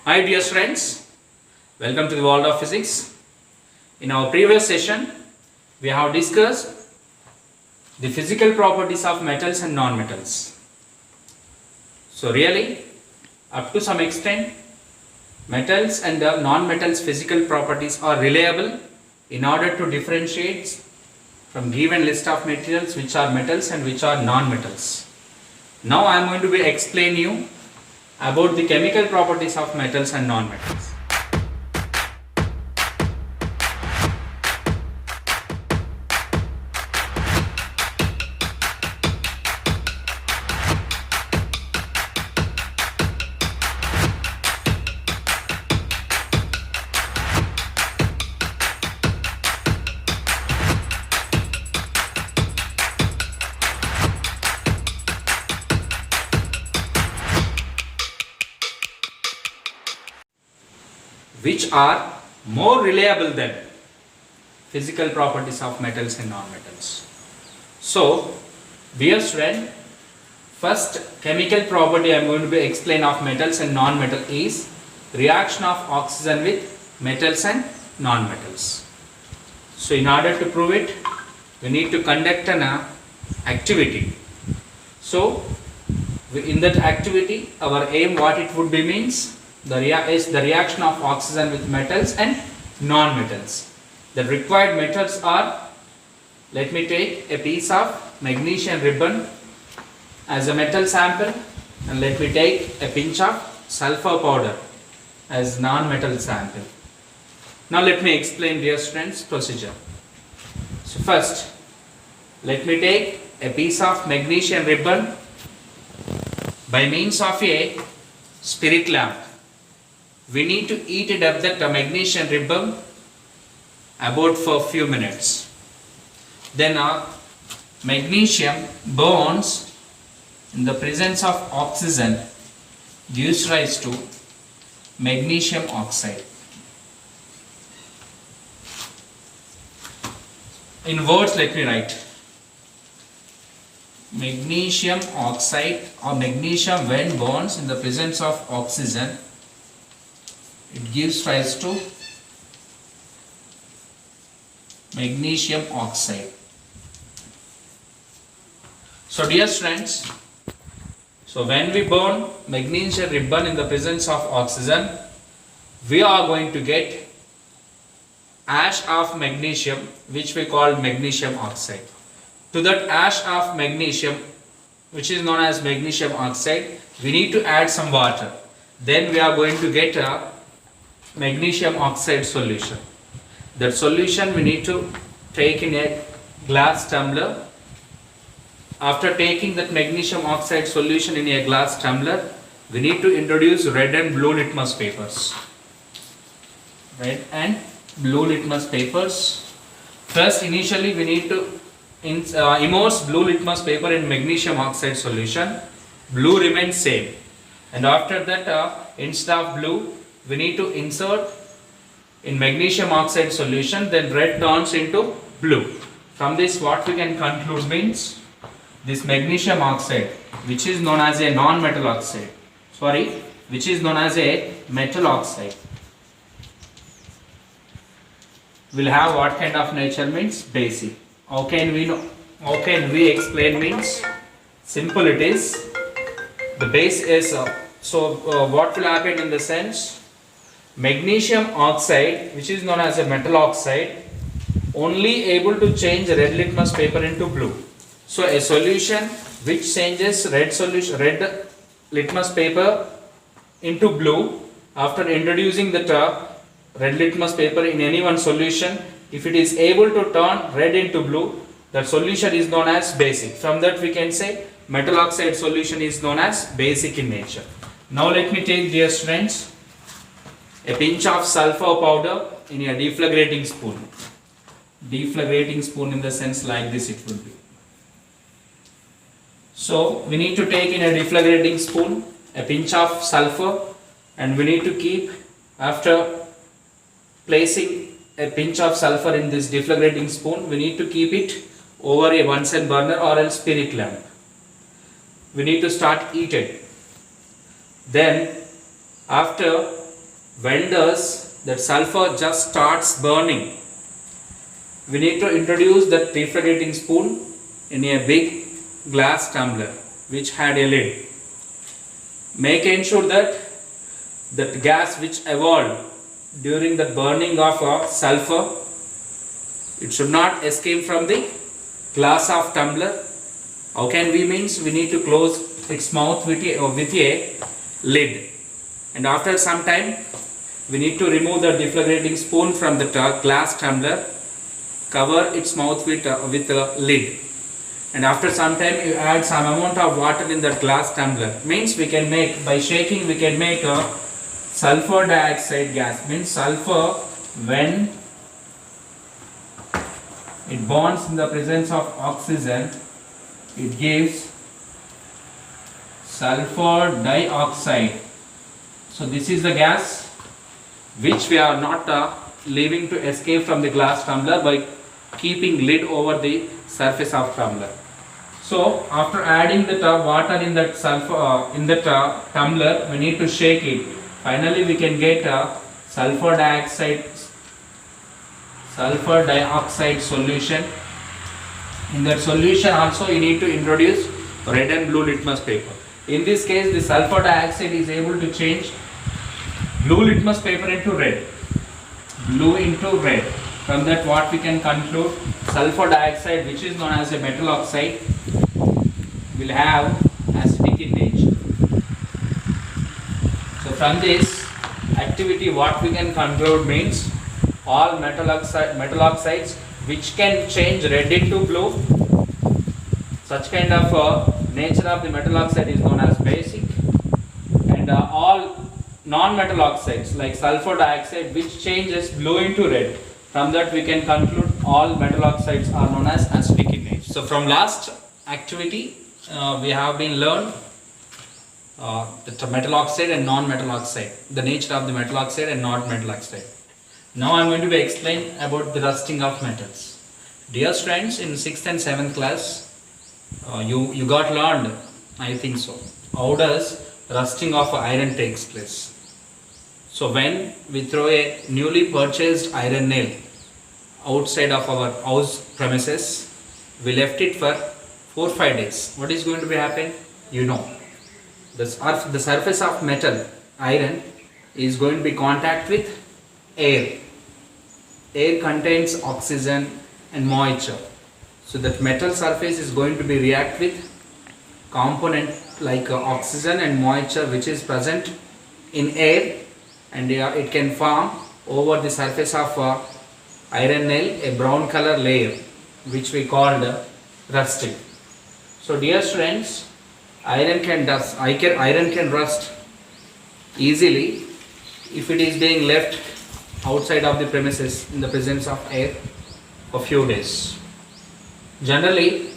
Hi dear friends, welcome to the world of physics. In our previous session, we have discussed the physical properties of metals and non-metals. So really, up to some extent, metals and non-metals physical properties are reliable in order to differentiate from given list of materials which are metals and which are non-metals. Now I am going to explain you about the chemical properties of metals and non-metals. Which are more reliable than physical properties of metals and non-metals. So, dear friend, first chemical property I am going to explain of metals and non-metal is reaction of oxygen with metals and non-metals. So, in order to prove it, we need to conduct an activity. So, in that activity, our aim what it would be means is the reaction of oxygen with metals and non-metals. The required metals are, let me take a piece of magnesium ribbon as a metal sample, and let me take a pinch of sulfur powder as non-metal sample. Now let me explain, dear students, procedure. So first, let me take a piece of magnesium ribbon by means of a spirit lamp. We need to heat it up that magnesium ribbon about for a few minutes. Then magnesium burns in the presence of oxygen, gives rise to magnesium oxide. In words, let me write. Magnesium oxide or magnesium when burns in the presence of oxygen, it gives rise to magnesium oxide. So dear friends, so when we burn magnesium ribbon in the presence of oxygen, we are going to get ash of magnesium, which we call magnesium oxide. To that ash of magnesium, which is known as magnesium oxide, we need to add some water. Then we are going to get a magnesium oxide solution. That solution we need to take in a glass tumbler. After taking that magnesium oxide solution in a glass tumbler, we need to introduce red and blue litmus papers. Red and blue litmus papers. First, initially we need to immerse blue litmus paper in magnesium oxide solution. Blue remains same, and after that instead of blue we need to insert in magnesium oxide solution, then red turns into blue. From this what we can conclude means this magnesium oxide, which is known as a non-metal oxide, which is known as a metal oxide, will have what kind of nature means basic. How can we explain means simple it is. The base is what will happen in the sense, magnesium oxide, which is known as a metal oxide, only able to change red litmus paper into blue. So a solution which changes red litmus paper into blue after introducing the red litmus paper in any one solution, if it is able to turn red into blue, that solution is known as basic. From that we can say metal oxide solution is known as basic in nature. Now let me take, dear friends, a pinch of sulfur powder in a deflagrating spoon. Deflagrating spoon in the sense like this it would be. So we need to take in a deflagrating spoon a pinch of sulfur, and we need to keep, after placing a pinch of sulfur in this deflagrating spoon, we need to keep it over a Bunsen burner or else spirit lamp. We need to start heat it. Then after when does that sulfur just starts burning, we need to introduce that refrigerating spoon in a big glass tumbler which had a lid. Make ensure that that gas which evolved during the burning of sulfur, it should not escape from the glass of tumbler. How can we means? We need to close its mouth with a lid, and after some time we need to remove the deflagrating spoon from the glass tumbler, cover its mouth with a lid, and after some time you add some amount of water in the glass tumbler. Means we can make, by shaking we can make a sulfur dioxide gas. Means sulfur, when it bonds in the presence of oxygen, it gives sulfur dioxide. So this is the gas which we are not leaving to escape from the glass tumbler by keeping lid over the surface of tumbler. So after adding the water in that sulfur in that tumbler, we need to shake it. Finally we can get sulfur dioxide solution. In that solution also you need to introduce red and blue litmus paper. In this case the sulfur dioxide is able to change blue litmus paper into red. Blue into red. From that what we can conclude, sulfur dioxide, which is known as a metal oxide, will have acidic in nature. So from this activity what we can conclude means all metal oxides which can change red into blue, such kind of nature of the metal oxide is known as basic, and all non-metal oxides like sulfur dioxide which changes blue into red, from that we can conclude all metal oxides are known as acidic in nature. So from last activity we have been learned the metal oxide and non-metal oxide, the nature of the metal oxide and non-metal oxide. Now I am going to be explain about the rusting of metals. Dear students, in 6th and 7th class you got learned, I think so, how does rusting of iron takes place. So when we throw a newly purchased iron nail outside of our house premises, we left it for 4-5 days. What is going to be happen? You know, the surface of metal iron is going to be contact with air. Air contains oxygen and moisture. So that metal surface is going to be react with component like oxygen and moisture which is present in air, and it can form over the surface of iron nail a brown color layer which we called rusting. So dear students, iron can rust easily if it is being left outside of the premises in the presence of air for few days. Generally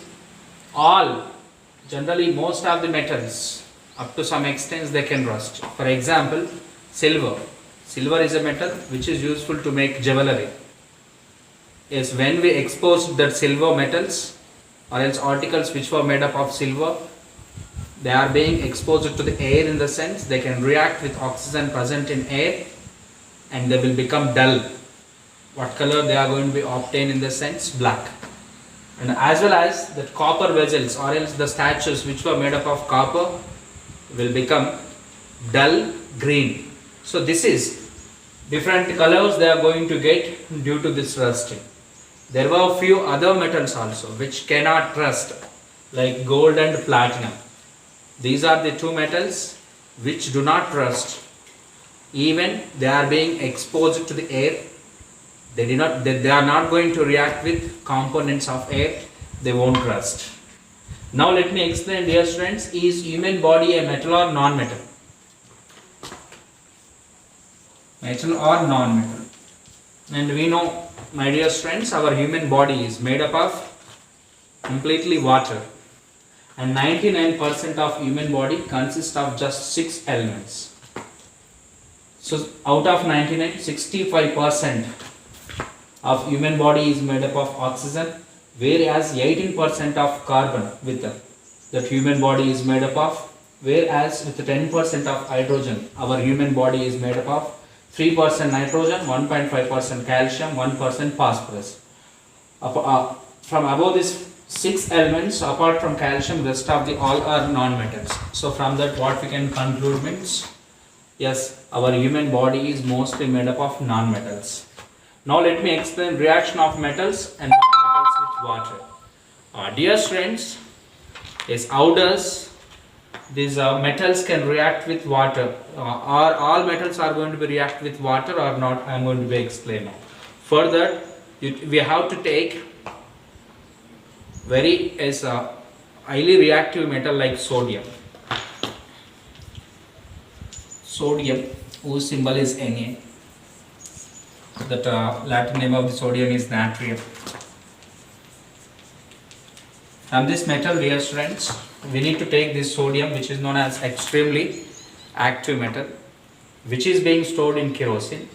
most of the metals up to some extent they can rust. For example, silver is a metal which is useful to make jewelry. Yes, when we expose that silver metals or else articles which were made up of silver, they are being exposed to the air, in the sense they can react with oxygen present in air and they will become dull. What color they are going to be obtained? In the sense black. And as well as that copper vessels or else the statues which were made up of copper will become dull green. So this is different colors they are going to get due to this rusting. There were a few other metals also which cannot rust, like gold and platinum. These are the two metals which do not rust. Even they are being exposed to the air, they are not going to react with components of air, they won't rust. Now let me explain, dear students, is human body a metal or non-metal? Metal or non-metal? And we know, my dear students, our human body is made up of completely water, and 99% of human body consists of just 6 elements. So out of 99, 65% of human body is made up of oxygen, whereas 18% of carbon with that human body is made up of, whereas with 10% of hydrogen our human body is made up of. 3% nitrogen, 1.5% calcium, 1% phosphorus. From above these 6 elements, apart from calcium, rest of the all are non-metals. So from that what we can conclude means, yes, our human body is mostly made up of non-metals. Now let me explain reaction of metals and non-metals with water. Dear students, yes, how does these metals can react with water? Are all metals are going to be react with water or not? I am going to be explaining. For that, we have to take very highly reactive metal like sodium. Sodium, whose symbol is Na. That Latin name of the sodium is natrium. From this metal, dear students, we need to take this sodium, which is known as extremely active metal, which is being stored in kerosene.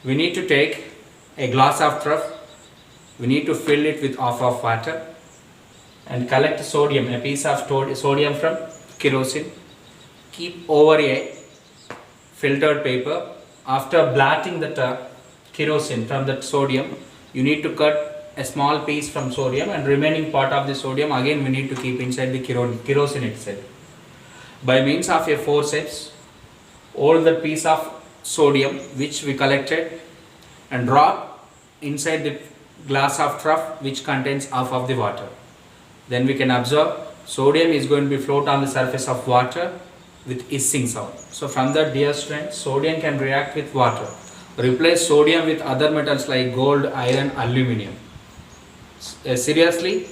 We need to take a glass of trough. We need to fill it with half of water and collect sodium, a piece of sodium from kerosene. Keep over a filtered paper. After blotting the kerosene from that sodium, you need to cut a small piece from sodium, and remaining part of the sodium again we need to keep inside the kerosene itself. By means of a forceps, all the piece of sodium which we collected and drop inside the glass of trough which contains half of the water. Then we can observe sodium is going to be float on the surface of water with hissing sound. So from that, dear students, sodium can react with water. Replace sodium with other metals like gold, iron, aluminium. Seriously,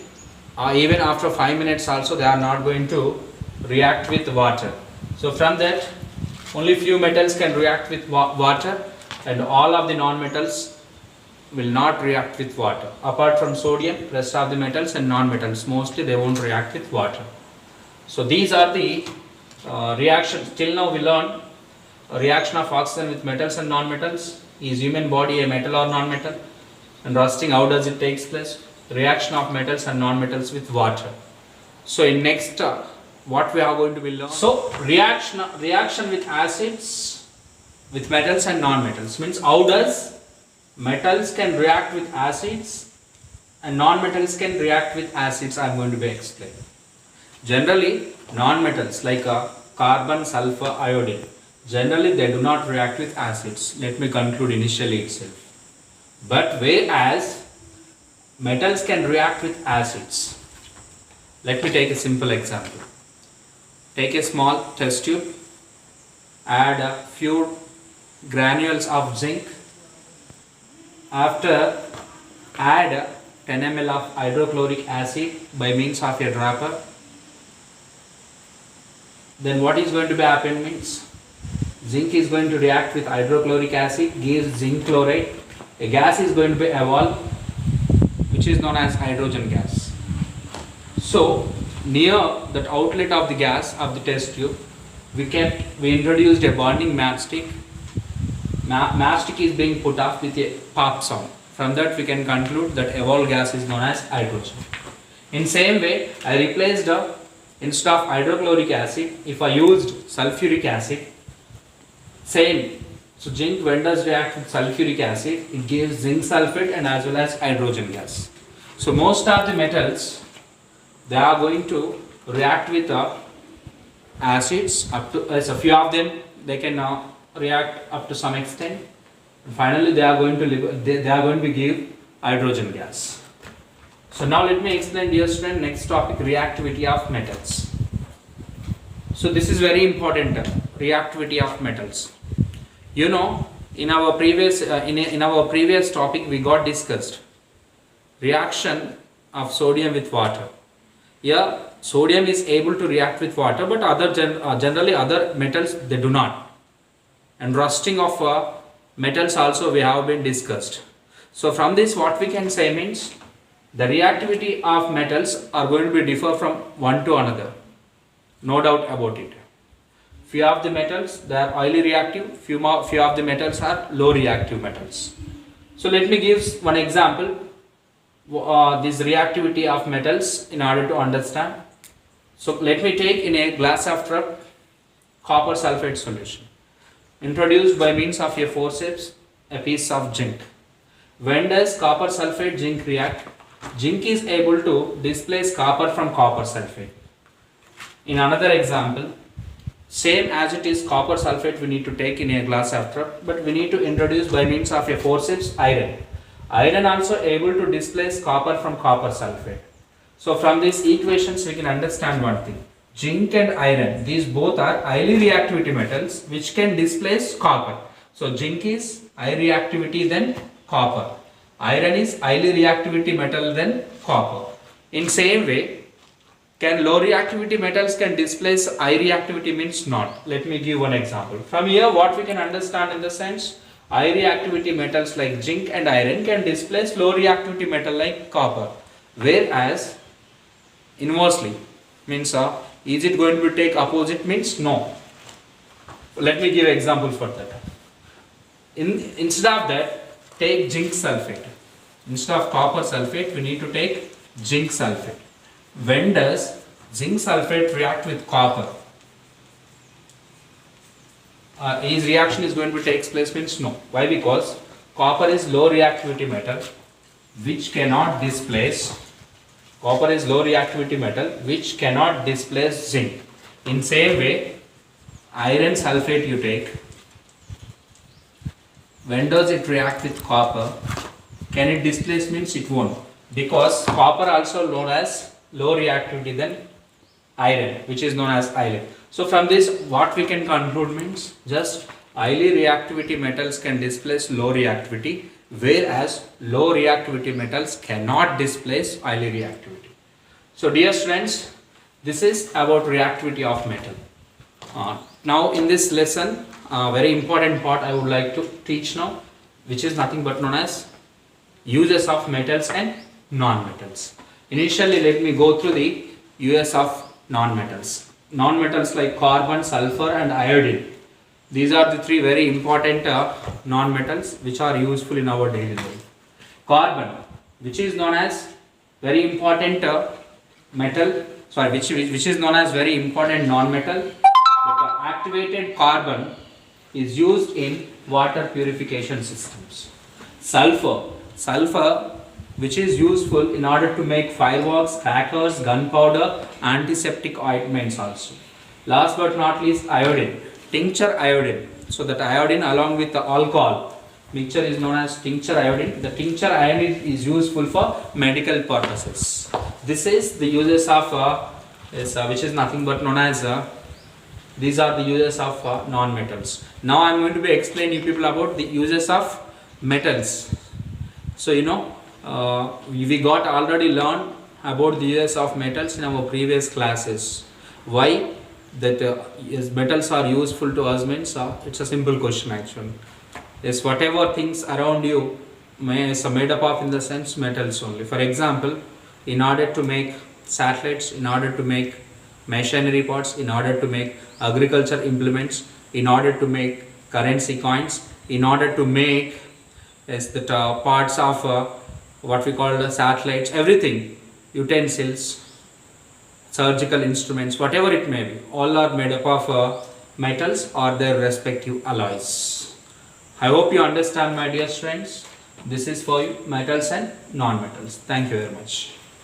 even after 5 minutes also they are not going to react with water. So from that, only few metals can react with water, and all of the non-metals will not react with water. Apart from sodium, rest of the metals and non-metals, mostly they won't react with water. So these are the reactions. Till now we learned reaction of oxygen with metals and non-metals. Is human body a metal or non-metal? And rusting, how does it takes place? Reaction of metals and non-metals with water. So in next what we are going to be learn. So reaction with acids with metals and non-metals means how does metals can react with acids and non-metals can react with acids. I am going to be explaining. Generally non-metals like carbon, sulfur, iodine, generally they do not react with acids. Let me conclude initially itself. But whereas metals can react with acids. Let me take a simple example. Take a small test tube, add a few granules of zinc. After add 10 ml of hydrochloric acid by means of a dropper. Then what is going to be happen means zinc is going to react with hydrochloric acid, gives zinc chloride. A gas is going to be evolved, which is known as hydrogen gas. So near that outlet of the gas of the test tube, we introduced a burning matchstick. Matchstick is being put off with a pop sound. From that we can conclude that evolved gas is known as hydrogen. In same way, I replaced instead of hydrochloric acid, if I used sulfuric acid, same. So zinc, when does react with sulfuric acid? It gives zinc sulfate and as well as hydrogen gas. So most of the metals, they are going to react with acids. Up to a few of them they can react up to some extent. And finally, they are going to give hydrogen gas. So now let me explain, dear student, next topic, reactivity of metals. So this is very important, reactivity of metals. You know, in our previous topic we got discussed reaction of sodium with water. Yeah, sodium is able to react with water, but generally other metals they do not. And rusting of metals also we have been discussed. So from this what we can say means the reactivity of metals are going to be differ from one to another. No doubt about it. Few of the metals they are highly reactive, few of the metals are low reactive metals. So let me give one example, this reactivity of metals in order to understand. So let me take in a glass of copper sulfate solution. introduced by means of a forceps a piece of zinc. When does copper sulfate zinc react? Zinc is able to displace copper from copper sulfate. In another example, same as it is copper sulfate we need to take in a glass after, but we need to introduce by means of a forceps iron. Iron also able to displace copper from copper sulfate. So from these equations we can understand one thing. Zinc and iron, these both are highly reactivity metals which can displace copper. So zinc is high reactivity than copper. Iron is highly reactivity metal than copper. In same way, can low reactivity metals can displace high reactivity means not. Let me give one example. From here what we can understand in the sense, high reactivity metals like zinc and iron can displace low reactivity metal like copper. Whereas inversely means is it going to take opposite means no. Let me give example for that. Instead of that, take zinc sulfate. Instead of copper sulfate, we need to take zinc sulfate. When does zinc sulfate react with copper? His reaction is going to take place means no. Why? Because copper is low reactivity metal which cannot displace. Copper is low reactivity metal which cannot displace zinc. In same way, iron sulfate you take. When does it react with copper? Can it displace means it won't, because copper also known as low reactivity than iron, which is known as iron. So from this what we can conclude means just highly reactivity metals can displace low reactivity, whereas low reactivity metals cannot displace highly reactivity. So dear students, this is about reactivity of metal. Now in this lesson, very important part I would like to teach now, which is nothing but known as uses of metals and non-metals. Initially let me go through the uses of non-metals. Non-metals like carbon, sulfur and iodine. These are the three very important non-metals which are useful in our daily life. Carbon, which is known as very important which is known as very important non-metal. But activated carbon is used in water purification systems. Sulfur, which is useful in order to make fireworks, crackers, gunpowder, antiseptic ointments also. Last but not least, iodine, tincture iodine. So that iodine along with the alcohol mixture is known as tincture iodine. The tincture iodine is useful for medical purposes. This is the uses of which is nothing but known as these are the uses of non-metals. Now I am going to be explaining you people about the uses of metals. So we got already learned about the uses of metals in our previous classes. Why that metals are useful to us means it's a simple question actually. Yes, whatever things around you is made up of in the sense metals only. For example, in order to make satellites, in order to make machinery parts, in order to make agriculture implements, in order to make currency coins, in order to make parts of what we call the satellites, everything, utensils, surgical instruments, whatever it may be, all are made up of metals or their respective alloys. I hope you understand, my dear students. This is for you, metals and non-metals. Thank you very much.